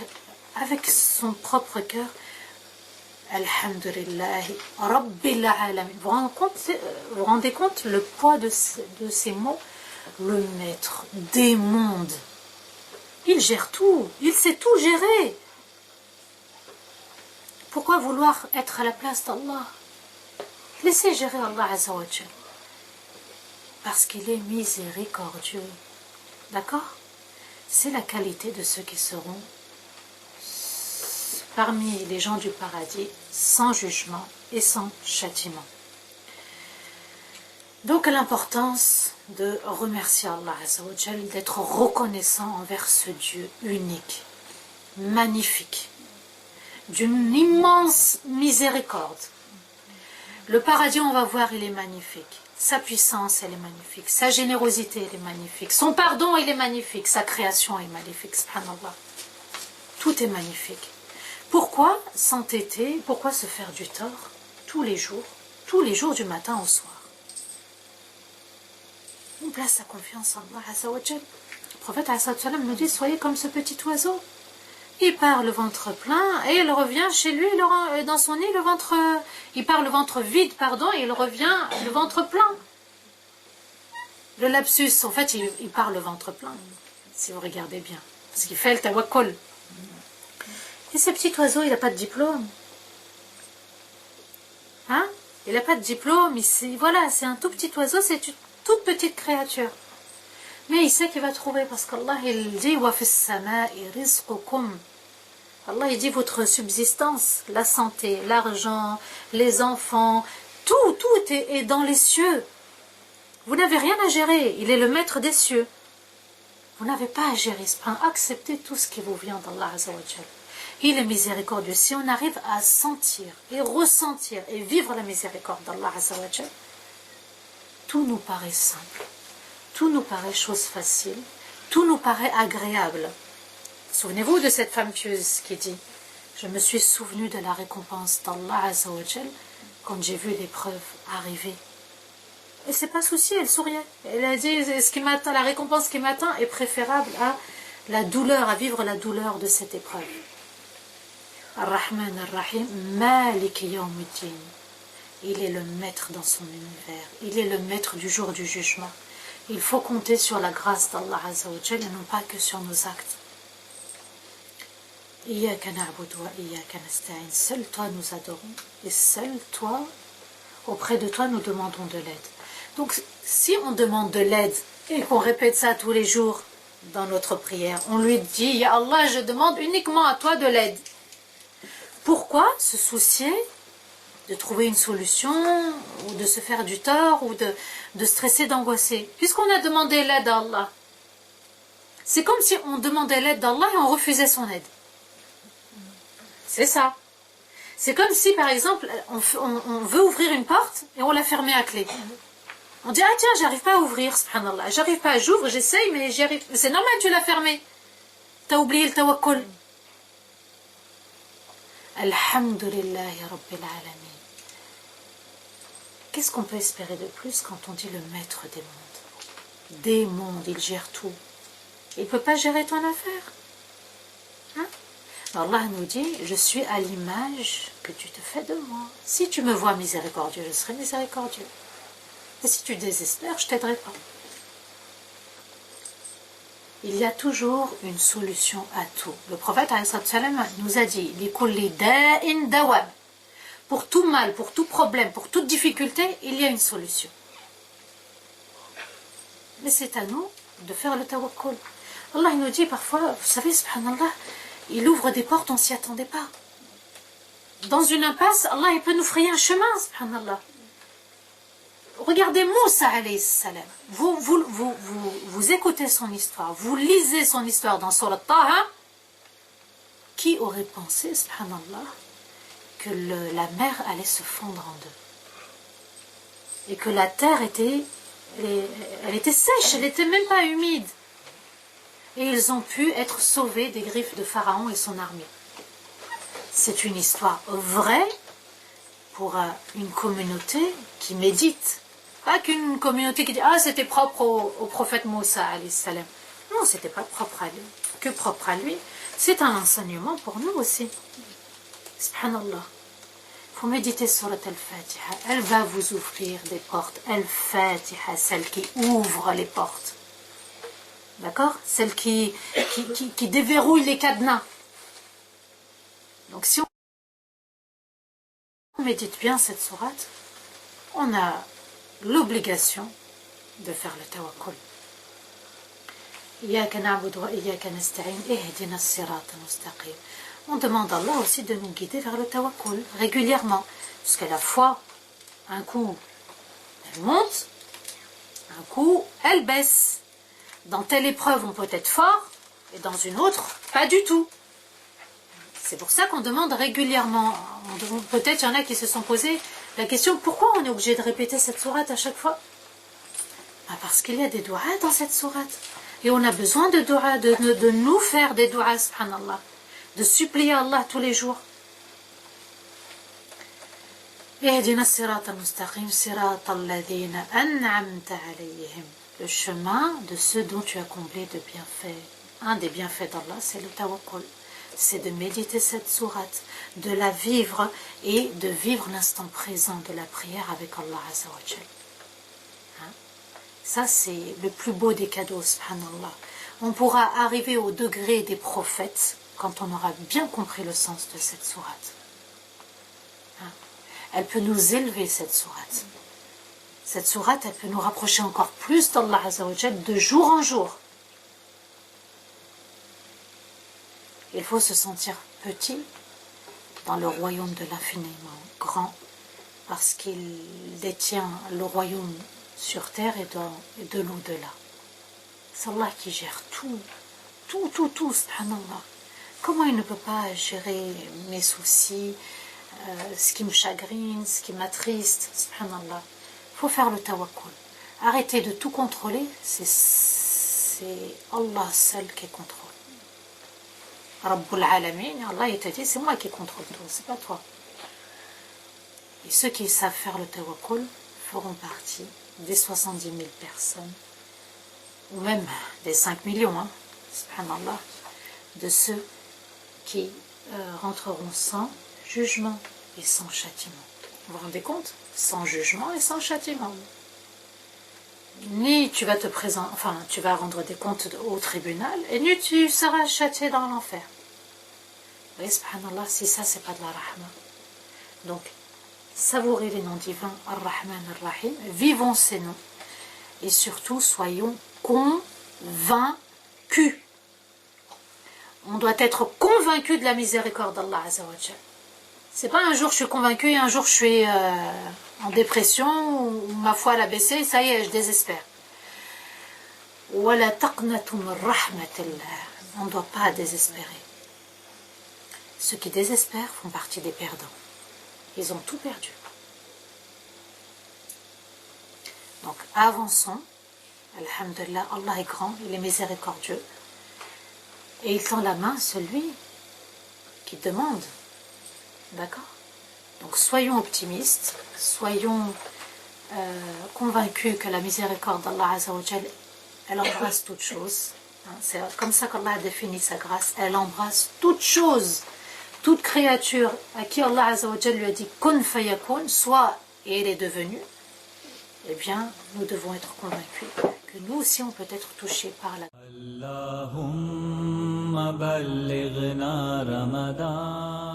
S1: avec son propre cœur Alhamdulillah Rabbil Alamin. Vous vous rendez compte le poids de ces mots? Le maître des mondes. Il gère tout, il sait tout gérer. Pourquoi vouloir être à la place d'Allah? Laissez gérer Allah Azza wa Jal. Parce qu'il est miséricordieux. D'accord? C'est la qualité de ceux qui seront parmi les gens du paradis, sans jugement et sans châtiment. Donc l'importance de remercier Allah Azza wa Jal, d'être reconnaissant envers ce Dieu unique, magnifique, d'une immense miséricorde. Le paradis, on va voir, il est magnifique. Sa puissance, elle est magnifique. Sa générosité, elle est magnifique. Son pardon, il est magnifique. Sa création est magnifique. Subhanallah. Tout est magnifique. Pourquoi s'entêter? Pourquoi se faire du tort tous les jours du matin au soir? On place sa confiance en Allah Azza wa Jal. Le prophète Azza wa Jal nous dit, soyez comme ce petit oiseau. Il part le ventre plein et il revient chez lui dans son nid le ventre. Il part le ventre vide, pardon, et il revient le ventre plein. Le lapsus, en fait, il part le ventre plein, si vous regardez bien, parce qu'il fait le tawakkul. Et ce petit oiseau, il n'a pas de diplôme. Hein? Il n'a pas de diplôme, voilà, c'est un tout petit oiseau, c'est une toute petite créature. Mais il sait qu'il va trouver, parce qu'Allah, il dit wa fis sama'i rizqukum. Allah, il dit votre subsistance, la santé, l'argent, les enfants, tout est dans les cieux. Vous n'avez rien à gérer, il est le maître des cieux. Vous n'avez pas à gérer, acceptez tout ce qui vous vient d'Allah Azza wa Jal. Il est miséricordieux. Si on arrive à sentir et ressentir et vivre la miséricorde d'Allah Azza wa Jal, tout nous paraît simple, tout nous paraît chose facile, tout nous paraît agréable. Souvenez-vous de cette femme pieuse qui dit « Je me suis souvenu de la récompense d'Allah Azza wa Jal quand j'ai vu l'épreuve arriver. » Elle ne s'est pas souciée, elle souriait. Elle a dit « La récompense qui m'attend est préférable à la douleur, à vivre la douleur de cette épreuve. » Ar-Rahman Ar-Rahim, Malik Yawmiddin. Il est le maître dans son univers. Il est le maître du jour du jugement. Il faut compter sur la grâce d'Allah Azza wa Jal et non pas que sur nos actes. Iyyaka na'budu wa iyyaka nasta'in. Seul toi nous adorons et seul toi, auprès de toi nous demandons de l'aide. Donc si on demande de l'aide et qu'on répète ça tous les jours dans notre prière, on lui dit Ya Allah, je demande uniquement à toi de l'aide. Pourquoi se soucier de trouver une solution ou de se faire du tort ou de stresser, d'angoisser, puisqu'on a demandé l'aide à Allah? C'est comme si on demandait l'aide d'Allah et on refusait son aide. C'est ça. C'est comme si, par exemple, on veut ouvrir une porte et on l'a fermée à clé. On dit, ah tiens, j'arrive pas à ouvrir, subhanallah. J'arrive pas, j'ouvre, j'essaye, mais j'y arrive. C'est normal, tu l'as fermée. Tu as oublié le tawakkul. Alhamdulillahi Rabbil Alamin. Qu'est-ce qu'on peut espérer de plus quand on dit le maître des mondes? Des mondes, il gère tout. Il ne peut pas gérer ton affaire. Hein? Allah nous dit, je suis à l'image que tu te fais de moi. Si tu me vois miséricordieux, je serai miséricordieux. Et si tu désespères, je ne t'aiderai pas. Il y a toujours une solution à tout. Le prophète nous a dit, pour tout mal, pour tout problème, pour toute difficulté, il y a une solution. Mais c'est à nous de faire le tawakkul. Allah nous dit parfois, vous savez, subhanallah, il ouvre des portes, on ne s'y attendait pas. Dans une impasse, Allah il peut nous frayer un chemin, subhanallah. Regardez Moussa alayhi salam. Vous écoutez son histoire, vous lisez son histoire dans Surat Taha. Qui aurait pensé, subhanallah, que la mer allait se fondre en deux? Et que la terre était sèche, elle n'était même pas humide. Et ils ont pu être sauvés des griffes de Pharaon et son armée. C'est une histoire vraie pour une communauté qui médite. Pas qu'une communauté qui dit « Ah, c'était propre au prophète Moussa, alayhi salam. » Non, c'était pas propre à lui. Que propre à lui. C'est un enseignement pour nous aussi. Subhanallah. Il faut méditer sur Al-Fatiha. Elle va vous ouvrir des portes. Al-Fatiha, celle qui ouvre les portes. D'accord? Celle qui déverrouille les cadenas. Donc si on médite bien cette sourate, on a l'obligation de faire le tawakkul. On demande à Allah aussi de nous guider vers le tawakkul régulièrement. Parce que la foi, un coup, elle monte, un coup, elle baisse. Dans telle épreuve, on peut être fort, et dans une autre, pas du tout. C'est pour ça qu'on demande régulièrement. Peut-être il y en a qui se sont posé la question, pourquoi on est obligé de répéter cette sourate à chaque fois? Parce qu'il y a des doigts dans cette sourate. Et on a besoin de doigts, de nous faire des doigts, subhanallah. De supplier Allah tous les jours. Ihdina sirata al-mustaqim, sirata alladhina an'amta alayhim. Le chemin de ceux dont tu as comblé de bienfaits. Un des bienfaits d'Allah, c'est le tawakkul. C'est de méditer cette sourate, de la vivre et de vivre l'instant présent de la prière avec Allah Azza wa Jal. Hein? Ça, c'est le plus beau des cadeaux, subhanallah. On pourra arriver au degré des prophètes quand on aura bien compris le sens de cette sourate. Hein? Elle peut nous élever, cette sourate. Cette sourate, elle peut nous rapprocher encore plus d'Allah Azza wa Jal de jour en jour. Il faut se sentir petit dans le royaume de l'infiniment grand, parce qu'il détient le royaume sur terre et de l'au-delà. C'est Allah qui gère tout, subhanallah. Comment il ne peut pas gérer mes soucis, ce qui me chagrine, ce qui m'attriste, subhanallah. Il faut faire le tawakkul. Arrêtez de tout contrôler, c'est Allah seul qui contrôle. Rabbul Alamin, Allah il t'a dit, c'est moi qui contrôle tout, c'est pas toi. Et ceux qui savent faire le tawakkul feront partie des 70 000 personnes, ou même des 5 millions, hein, subhanallah, de ceux qui rentreront sans jugement et sans châtiment. Vous vous rendez compte? Sans jugement et sans châtiment. Ni tu vas te présenter, enfin tu vas rendre des comptes au tribunal, et ni tu seras châtié dans l'enfer. Vous voyez, subhanallah, si ça c'est pas de la rahma. Donc, savourez les noms divins, Ar-Rahman, Ar-Rahim, vivons ces noms, et surtout soyons convaincus. On doit être convaincu de la miséricorde d'Allah Azza wa Jal. C'est pas un jour je suis convaincu et un jour je suis en dépression ou ma foi elle a baissé, ça y est, je désespère. On ne doit pas désespérer. Ceux qui désespèrent font partie des perdants. Ils ont tout perdu. Donc avançons. Alhamdulillah, Allah est grand, il est miséricordieux. Et il tend la main à celui qui demande D'accord? Donc soyons optimistes, soyons convaincus que la miséricorde d'Allah Azza wa Jal, elle embrasse toutes choses. C'est comme ça qu'Allah a défini sa grâce. Elle embrasse toutes choses, toute créature à qui Allah Azza wa Jal lui a dit kun fayakun, soit et elle est devenue. Eh bien, nous devons être convaincus que nous aussi on peut être touchés par la. Allahumma ballighna Ramadan.